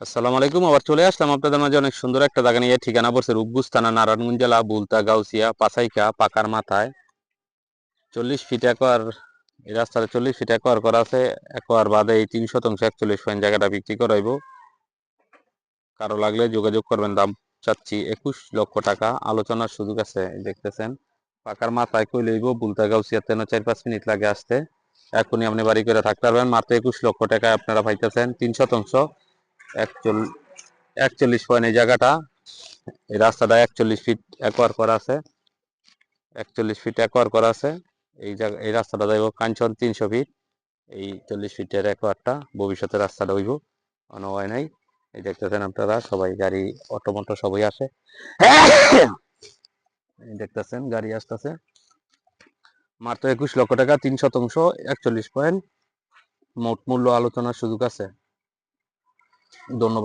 আসসালামু আলাইকুম। আবার চলে আসলাম আপনাদের মাঝে অনেক সুন্দর একটা জায়গা নিয়ে। ঠিকানা পড়ছে রূপগুজ থানা, নারায়ণগঞ্জ জেলা, বুলতা গাউসিয়া পাসাইকা পাকার মাথায় 40 ফিট একর। এই রাস্তাটা 40 ফিট একর করা আছে। একর বাদে এই 3 শতাংশ 41 পয়েন্ট জায়গাটা বিক্রি করাইব। কারো লাগলে যোগাযোগ করবেন। দাম চাচ্ছি 21 লক্ষ টাকা, আলোচনার সুযোগ আছে। দেখতেছেন পাকার মাথায় কই লইব, বুলতা গাউসিয়াতে 4-5 মিনিট লাগে আসতে। এখনই আপনি বাড়ি করে থাকতে পারবেন মাত্র 21 লক্ষ টাকায়। আপনারা পাইতেছেন 3 শতাংশ 41 পয়েন্ট এই জায়গাটা। এই রাস্তাটা 41 ফিট একোয়ার করা আছে। 41 ফিট একোয়ার করা আছে। এই জায়গা এই রাস্তাটা যাইব কাঞ্চন 300 ফিট। এই 40 ফিটের একোয়ারটা ভবিষ্যতে রাস্তাটা হইব, কোনো হয় নাই। এই দেখতেছেন আপনারা, সবাই গাড়ি অটো মোটো সবাই আসে। এই দেখতেছেন গাড়ি আসতেছে। মাত্র 21 লক্ষ টাকা, 3 শতাংশ 41 পয়েন্ট। মোট মূল্য আলোচনার সুযোগ আছে। ধন্যবাদ।